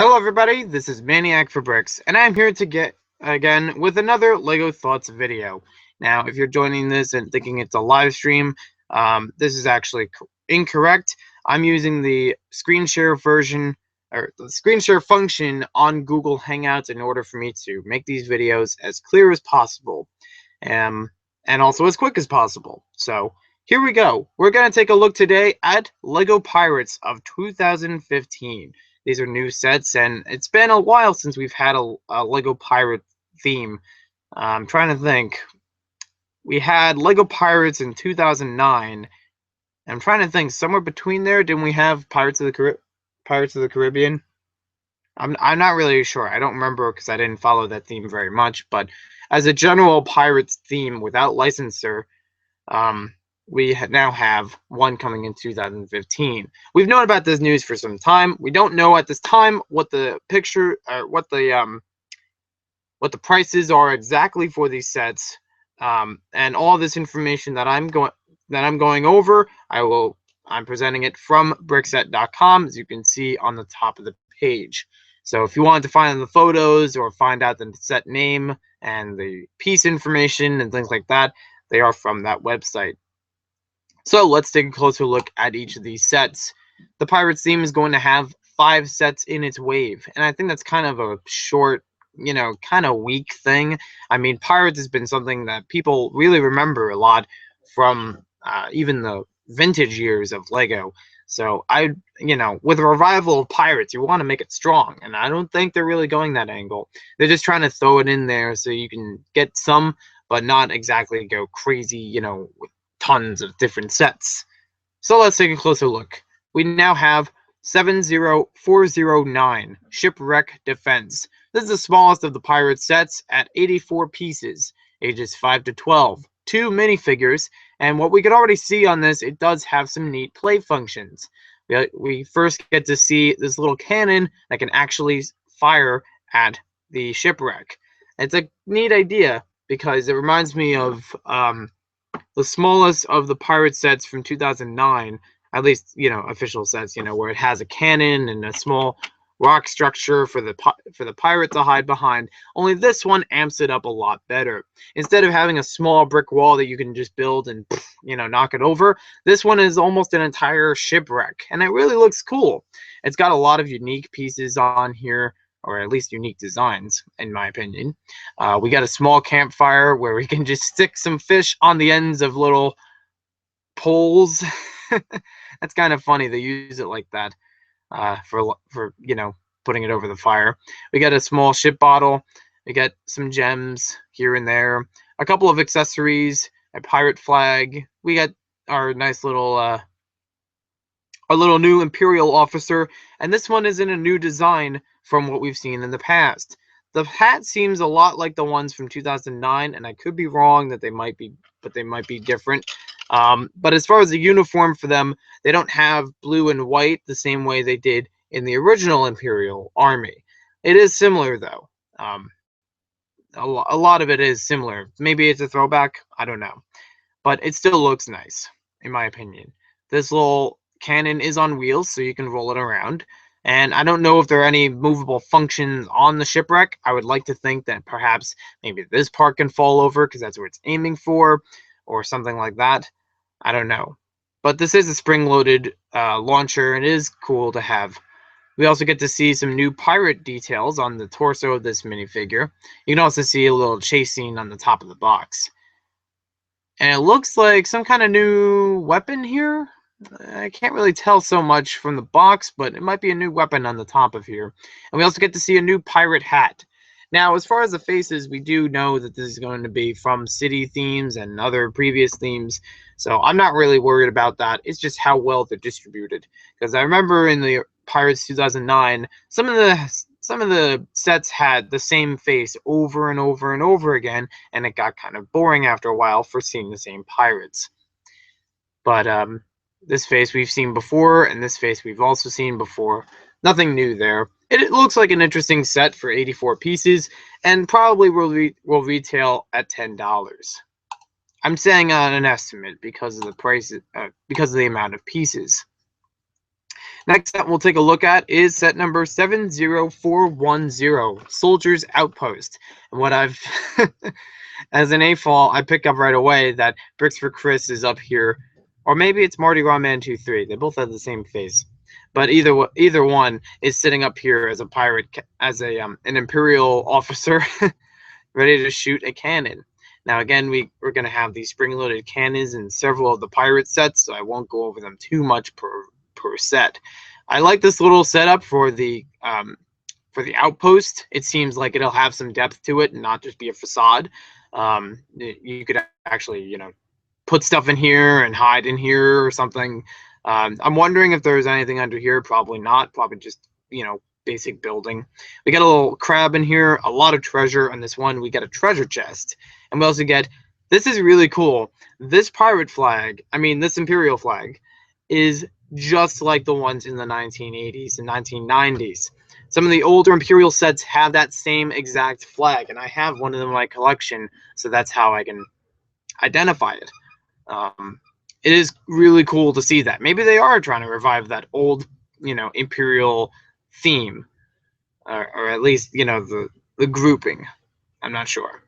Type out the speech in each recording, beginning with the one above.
Hello everybody, this is Maniac for Bricks, and I'm here to get again with another LEGO Thoughts video. Now, if you're joining this and thinking it's a live stream, this is actually incorrect. I'm using the screen share version, or the screen share function on Google Hangouts in order for me to make these videos as clear as possible, um, and also as quick as possible. So, here we go. We're going to take a look today at LEGO Pirates of 2015. These are new sets, and it's been a while since we've had a Lego Pirate theme. I'm trying to think. We had Lego Pirates in 2009. I'm trying to think. Somewhere between there, didn't we have Pirates of the Caribbean? I'm not really sure. I don't remember because I didn't follow that theme very much. But as a general Pirates theme without licensor, um, we now have one coming in 2015. We've known about this news for some time. We don't know at this time what the picture or what the prices are exactly for these sets, and all this information that I'm going over. I'm presenting it from brickset.com, as you can see on the top of the page. So if you wanted to find the photos or find out the set name and the piece information and things like that, they are from that website. So let's take a closer look at each of these sets. The Pirates theme is going to have 5 sets in its wave, and I think that's kind of a short, kind of weak thing. I mean, Pirates has been something that people really remember a lot from even the vintage years of Lego. So with a revival of Pirates, you want to make it strong, and I don't think they're really going that angle. They're just trying to throw it in there so you can get some, but not exactly go crazy, with tons of different sets. So let's take a closer look. We now have 70409 Shipwreck Defense. This is the smallest of the pirate sets at 84 pieces, ages 5 to 12, 2 minifigures, and what we can already see on this, it does have some neat play functions. We first get to see this little cannon that can actually fire at the shipwreck. It's a neat idea because it reminds me of the smallest of the pirate sets from 2009, at least official sets, where it has a cannon and a small rock structure for the pirate to hide behind. Only this one amps it up a lot better. Instead of having a small brick wall that you can just build and knock it over, this one is almost an entire shipwreck, and it really looks cool. It's got a lot of unique pieces on here, or at least unique designs, in my opinion. We got a small campfire where we can just stick some fish on the ends of little poles. That's kind of funny. They use it like that for putting it over the fire. We got a small ship bottle. We got some gems here and there. A couple of accessories. A pirate flag. We got our nice little our little new Imperial officer, and this one is in a new design from what we've seen in the past. The hat seems a lot like the ones from 2009, and I could be wrong that they might be different. But as far as the uniform for them, they don't have blue and white the same way they did in the original Imperial Army. It is similar though. A lot of it is similar. Maybe it's a throwback. I don't know, but it still looks nice in my opinion. This little cannon is on wheels, so you can roll it around. And I don't know if there are any movable functions on the shipwreck. I would like to think that perhaps maybe this part can fall over because that's where it's aiming for, or something like that. I don't know. But this is a spring-loaded launcher, and it is cool to have. We also get to see some new pirate details on the torso of this minifigure. You can also see a little chase scene on the top of the box. And it looks like some kind of new weapon here. I can't really tell so much from the box, but it might be a new weapon on the top of here. And we also get to see a new pirate hat. Now, as far as the faces, we do know that this is going to be from city themes and other previous themes. So I'm not really worried about that. It's just how well they're distributed. Because I remember in the Pirates 2009, some of the sets had the same face over and over and over again, and it got kind of boring after a while for seeing the same pirates. But this face we've seen before, and this face we've also seen before. Nothing new there. It looks like an interesting set for 84 pieces, and probably will retail at $10. I'm saying on an estimate because of the price, because of the amount of pieces. Next up we'll take a look at is set number 70410, Soldier's Outpost. And what I've as an AFOL, I pick up right away that Bricks for Chris is up here, or maybe it's Mardi Gras Man 2-3. They both have the same face, but either one is sitting up here as a pirate, as a an Imperial officer, ready to shoot a cannon. Now again, we're going to have these spring-loaded cannons in several of the pirate sets, so I won't go over them too much per set. I like this little setup for the outpost. It seems like it'll have some depth to it and not just be a facade. You could actually, put stuff in here and hide in here or something. I'm wondering if there's anything under here. Probably not. Probably just, basic building. We got a little crab in here, a lot of treasure. On this one, we get a treasure chest. And we also get, this is really cool. This pirate flag, this Imperial flag, is just like the ones in the 1980s and 1990s. Some of the older Imperial sets have that same exact flag, and I have one of them in my collection, so that's how I can identify it. It is really cool to see that. Maybe they are trying to revive that old, Imperial theme, or at least, the grouping. I'm not sure.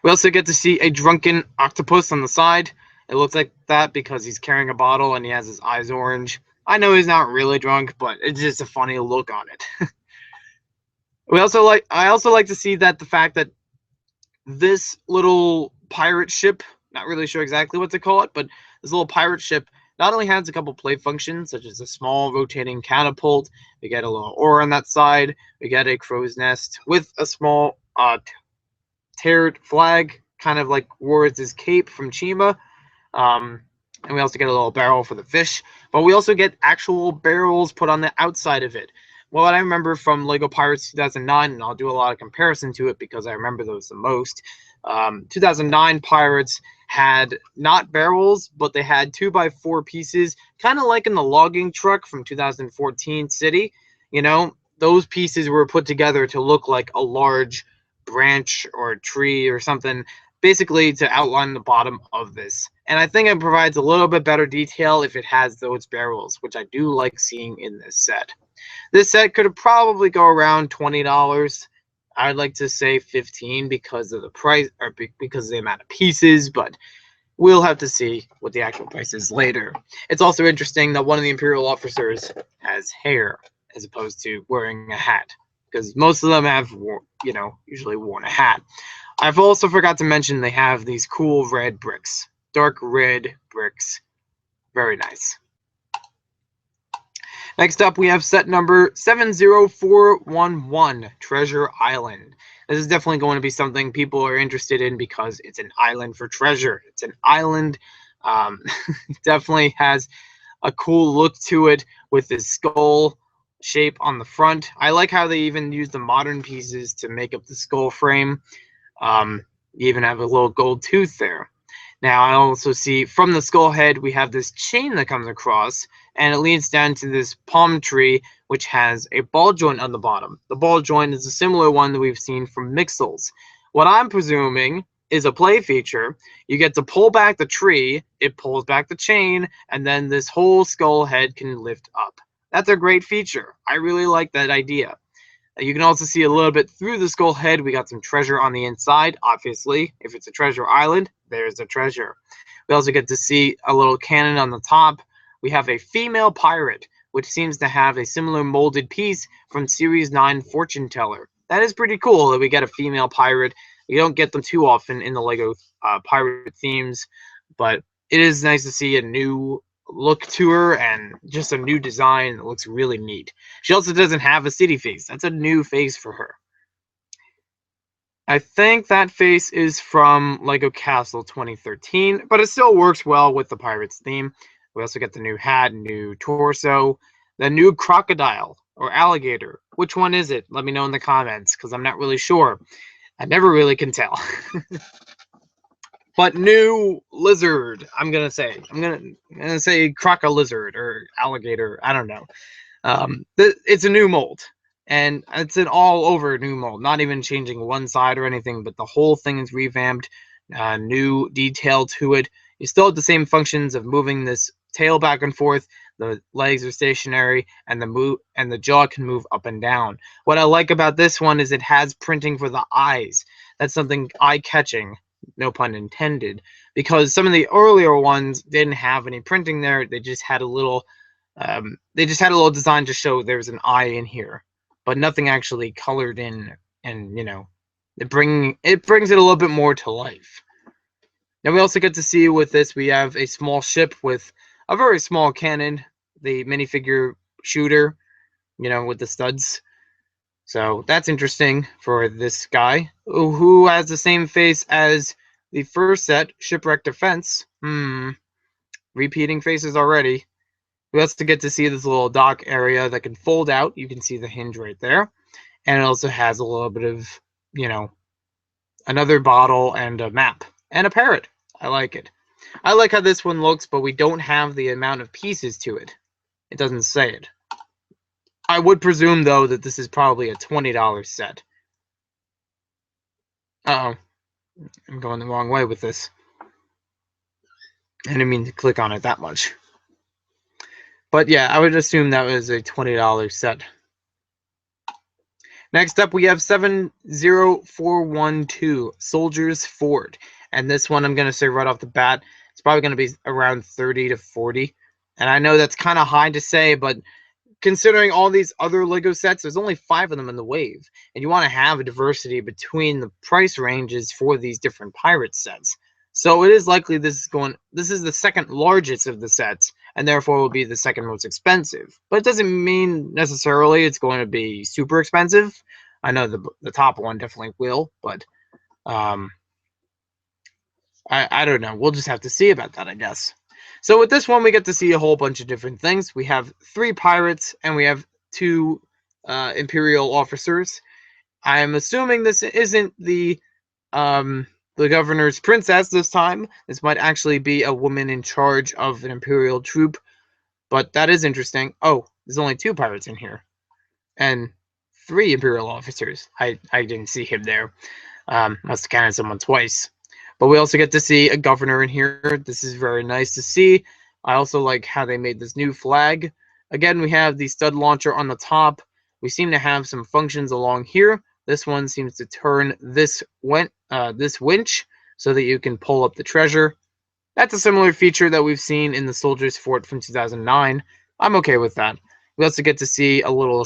We also get to see a drunken octopus on the side. It looks like that because he's carrying a bottle and he has his eyes orange. I know he's not really drunk, but it's just a funny look on it. I also like to see that the fact that this little pirate ship, not really sure exactly what to call it, but this little pirate ship not only has a couple play functions, such as a small rotating catapult, we get a little oar on that side, we get a crow's nest with a small tarred flag, kind of like Wards' cape from Chima. And we also get a little barrel for the fish, but we also get actual barrels put on the outside of it. Well, what I remember from LEGO Pirates 2009, and I'll do a lot of comparison to it because I remember those the most. 2009 Pirates had not barrels, but they had 2x4 pieces, kind of like in the logging truck from 2014 City. Those pieces were put together to look like a large branch or a tree or something, basically to outline the bottom of this. And I think it provides a little bit better detail if it has those barrels, which I do like seeing in this set. This set could probably go around $20. I'd like to say 15 because of the price, or because of the amount of pieces, but we'll have to see what the actual price is later. It's also interesting that one of the Imperial officers has hair as opposed to wearing a hat, because most of them have, usually worn a hat. I've also forgot to mention they have these cool red bricks, dark red bricks. Very nice. Next up, we have set number 70411, Treasure Island. This is definitely going to be something people are interested in because it's an island for treasure. It's an island. Definitely has a cool look to it with this skull shape on the front. I like how they even use the modern pieces to make up the skull frame. You even have a little gold tooth there. Now, I also see from the skull head, we have this chain that comes across, and it leads down to this palm tree, which has a ball joint on the bottom. The ball joint is a similar one that we've seen from Mixels. What I'm presuming is a play feature. You get to pull back the tree, it pulls back the chain, and then this whole skull head can lift up. That's a great feature. I really like that idea. You can also see a little bit through the skull head. We got some treasure on the inside. Obviously, if it's a treasure island, there's the treasure. We also get to see a little cannon on the top. We have a female pirate, which seems to have a similar molded piece from Series 9 Fortune Teller. That is pretty cool that we get a female pirate. You don't get them too often in the LEGO pirate themes, but it is nice to see a new look to her and just a new design that looks really neat. She also doesn't have a city face. That's a new face for her. I think that face is from LEGO Castle 2013, but it still works well with the Pirates theme. We also get the new hat, new torso, the new crocodile or alligator. Which one is it? Let me know in the comments because I'm not really sure. I never really can tell. But new lizard, I'm gonna say croco lizard or alligator. I don't know. It's a new mold, and it's an all over new mold. Not even changing one side or anything, but the whole thing is revamped. New detail to it. You still have the same functions of moving this tail back and forth. The legs are stationary, and the jaw can move up and down. What I like about this one is it has printing for the eyes. That's something eye-catching, no pun intended, because some of the earlier ones didn't have any printing there. They just had a little design to show there's an eye in here, but nothing actually colored in, and it brings it a little bit more to life. Now we also get to see with this, we have a small ship with a very small cannon, the minifigure shooter, with the studs. So that's interesting for this guy, who has the same face as the first set, Shipwreck Defense. Repeating faces already. We also get to see this little dock area that can fold out. You can see the hinge right there. And it also has a little bit of, another bottle and a map. And a parrot. I like it. I like how this one looks, but we don't have the amount of pieces to it. It doesn't say it. I would presume, though, that this is probably a $20 set. Uh-oh. I'm going the wrong way with this. I didn't mean to click on it that much. But yeah, I would assume that was a $20 set. Next up, we have 70412, Soldiers Fort. And this one, I'm going to say right off the bat, it's probably going to be around 30 to 40. And I know that's kind of high to say, but considering all these other LEGO sets, there's only 5 of them in the wave. And you want to have a diversity between the price ranges for these different pirate sets. So it is likely this is the second largest of the sets, and therefore will be the second most expensive. But it doesn't mean necessarily it's going to be super expensive. I know the top one definitely will, but I don't know. We'll just have to see about that, I guess. So with this one, we get to see a whole bunch of different things. We have 3 pirates, and we have 2 Imperial officers. I'm assuming this isn't the governor's princess this time. This might actually be a woman in charge of an Imperial troop, but that is interesting. Oh, there's only 2 pirates in here, and 3 Imperial officers. I didn't see him there. Must have counted someone twice. But we also get to see a governor in here. This is very nice to see. I also like how they made this new flag. Again, we have the stud launcher on the top. We seem to have some functions along here. This one seems to turn this winch so that you can pull up the treasure. That's a similar feature that we've seen in the Soldiers Fort from 2009. I'm okay with that. We also get to see a little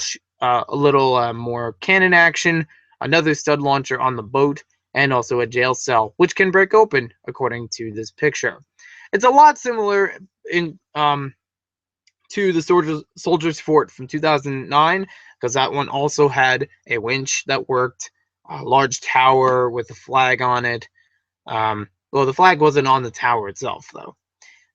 more cannon action, another stud launcher on the boat, and also a jail cell, which can break open according to this picture. It's a lot similar to the Soldiers Fort from 2009, because that one also had a winch that worked, a large tower with a flag on it. Well, the flag wasn't on the tower itself, though.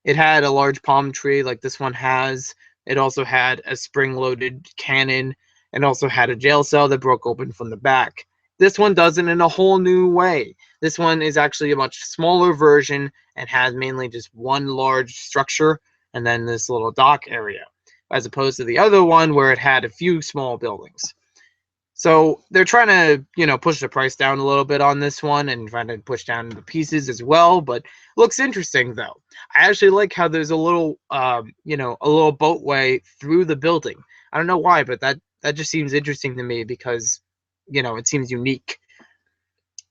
It had a large palm tree like this one has. It also had a spring-loaded cannon, and also had a jail cell that broke open from the back. This one does it in a whole new way. This one is actually a much smaller version and has mainly just one large structure and then this little dock area, as opposed to the other one where it had a few small buildings. So they're trying to, push the price down a little bit on this one and trying to push down the pieces as well, but looks interesting though. I actually like how there's a little, a little boatway through the building. I don't know why, but that just seems interesting to me because, it seems unique.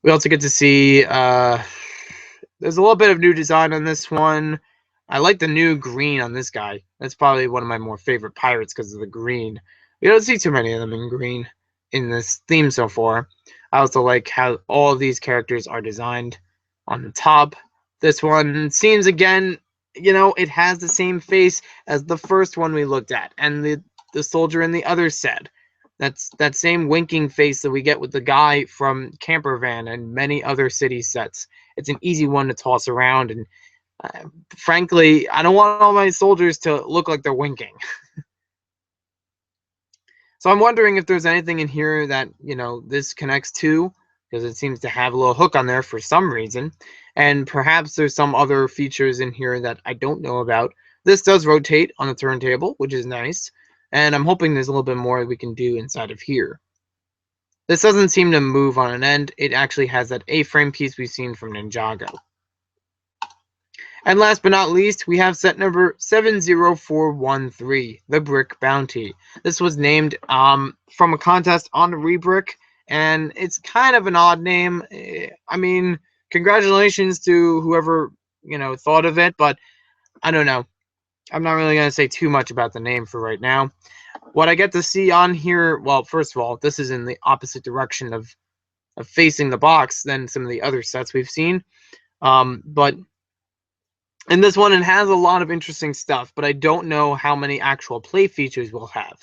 We also get to see, there's a little bit of new design on this one. I like the new green on this guy. That's probably one of my more favorite pirates because of the green. We don't see too many of them in green in this theme so far. I also like how all of these characters are designed on the top. This one seems, again, it has the same face as the first one we looked at, and the soldier in the other set. That's that same winking face that we get with the guy from Camper Van and many other city sets. It's an easy one to toss around, and frankly, I don't want all my soldiers to look like they're winking. So I'm wondering if there's anything in here that, this connects to, because it seems to have a little hook on there for some reason. And perhaps there's some other features in here that I don't know about. This does rotate on the turntable, which is nice. And I'm hoping there's a little bit more we can do inside of here. This doesn't seem to move on an end. It actually has that A-frame piece we've seen from Ninjago. And last but not least, we have set number 70413, the Brick Bounty. This was named from a contest on the Rebrick, and it's kind of an odd name. I mean, congratulations to whoever, thought of it, but I don't know. I'm not really going to say too much about the name for right now. What I get to see on here, well, first of all, this is in the opposite direction of facing the box than some of the other sets we've seen. But in this one, it has a lot of interesting stuff, but I don't know how many actual play features we'll have.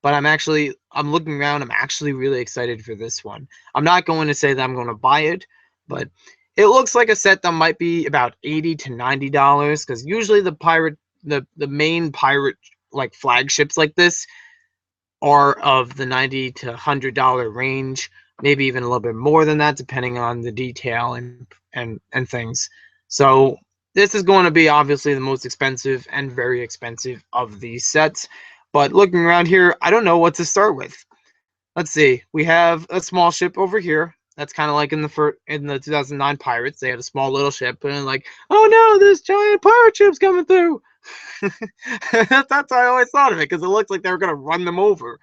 But I'm looking around, I'm actually really excited for this one. I'm not going to say that I'm going to buy it, but it looks like a set that might be about $80 to $90, because usually the main pirate like flagships like this are of the $90 to $100 range, maybe even a little bit more than that, depending on the detail and things. So this is going to be obviously the most expensive and very expensive of these sets. But looking around here, I don't know what to start with. Let's see. We have a small ship over here. That's kind of like in the 2009 Pirates. They had a small little ship, and like, oh no, this giant pirate ship's coming through. That's how I always thought of it, because it looks like they were gonna run them over.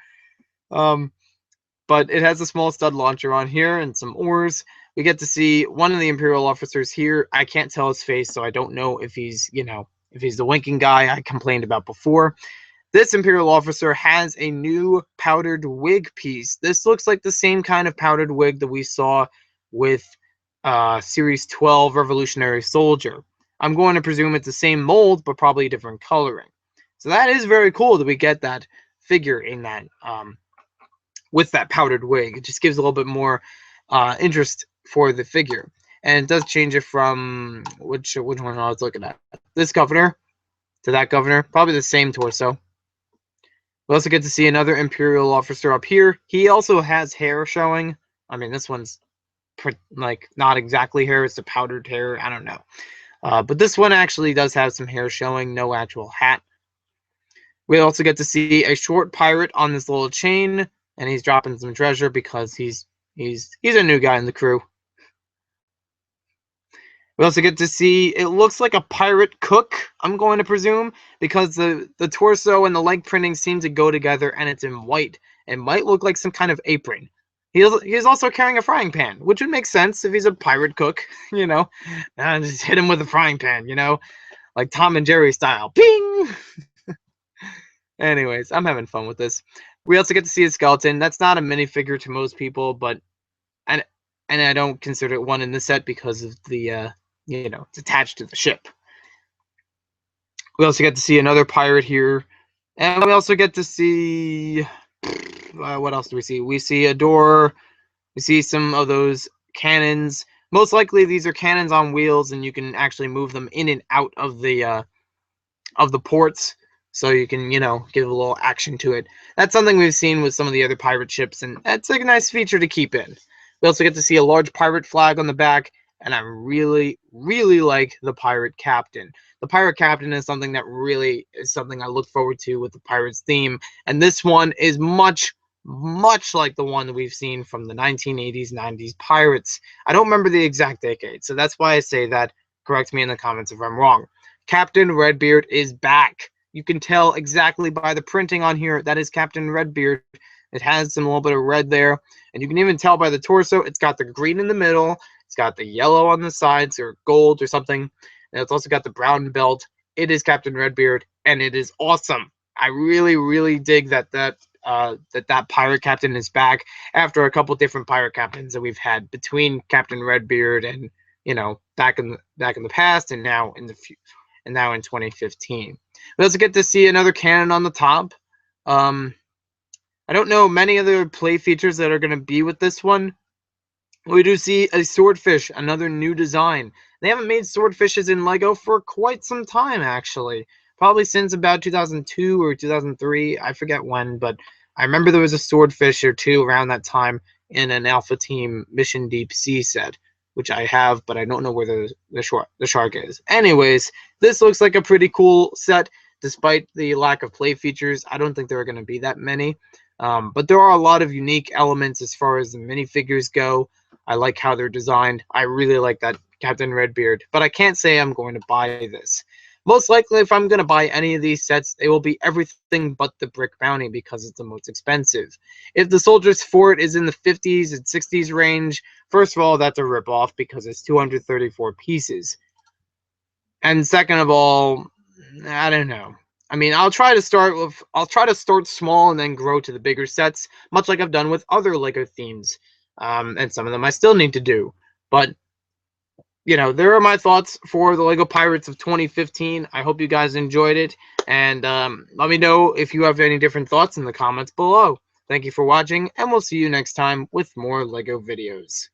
But it has a small stud launcher on here and some oars. We get to see one of the Imperial officers here. I can't tell his face, so I don't know if he's the winking guy I complained about before. This Imperial officer has a new powdered wig piece. This looks like the same kind of powdered wig that we saw with Series 12 Revolutionary Soldier. I'm going to presume it's the same mold, but probably different coloring. So that is very cool that we get that figure in that with that powdered wig. It just gives a little bit more interest for the figure. And it does change it from which one I was looking at. This governor to that governor. Probably the same torso. We also get to see another Imperial officer up here. He also has hair showing. I mean, this one's like not exactly hair. It's a powdered hair. I don't know. But this one actually does have some hair showing. No actual hat. We also get to see a short pirate on this little chain. And he's dropping some treasure because he's a new guy in the crew. We also get to see, it looks like a pirate cook, I'm going to presume, because the torso and the leg printing seem to go together, and it's in white. It might look like some kind of apron. He's also carrying a frying pan, which would make sense if he's a pirate cook, And just hit him with a frying pan, like Tom and Jerry style. Ping! Anyways, I'm having fun with this. We also get to see a skeleton. That's not a minifigure to most people, but and I don't consider it one in the set because of the it's attached to the ship. We also get to see another pirate here, and we also get to see what else do we see? We see a door. We see some of those cannons. Most likely, these are cannons on wheels, and you can actually move them in and out of the ports. So you can, give a little action to it. That's something we've seen with some of the other pirate ships, and that's like a nice feature to keep in. We also get to see a large pirate flag on the back, and I really, really like the pirate captain. The pirate captain is something that really is something I look forward to with the Pirates theme, and this one is much, much like the one that we've seen from the 1980s, 90s Pirates. I don't remember the exact decade, so that's why I say that. Correct me in the comments if I'm wrong. Captain Redbeard is back. You can tell exactly by the printing on here that is Captain Redbeard. It has some little bit of red there, and you can even tell by the torso. It's got the green in the middle. It's got the yellow on the sides, or gold or something, and it's also got the brown belt. It is Captain Redbeard, and it is awesome. I really, really dig that pirate captain is back after a couple different pirate captains that we've had between Captain Redbeard and back in the past and now in 2015. We also get to see another cannon on the top. I don't know many other play features that are going to be with this one. We do see a swordfish, another new design. They haven't made swordfishes in LEGO for quite some time, actually. Probably since about 2002 or 2003. I forget when, but I remember there was a swordfish or two around that time in an Alpha Team Mission Deep Sea set, which I have, but I don't know where the shark is. Anyways, this looks like a pretty cool set, despite the lack of play features. I don't think there are going to be that many, but there are a lot of unique elements as far as the minifigures go. I like how they're designed. I really like that Captain Redbeard, but I can't say I'm going to buy this. Most likely, if I'm going to buy any of these sets, they will be everything but the Brick Bounty because it's the most expensive. If the Soldier's Fort is in the 50s and 60s range, first of all, that's a ripoff because it's 234 pieces. And second of all, I don't know. I mean, I'll try to start small and then grow to the bigger sets, much like I've done with other Lego themes. And some of them I still need to do. But there are my thoughts for the Lego Pirates of 2015. I hope you guys enjoyed it, and let me know if you have any different thoughts in the comments below. Thank you for watching, and we'll see you next time with more Lego videos.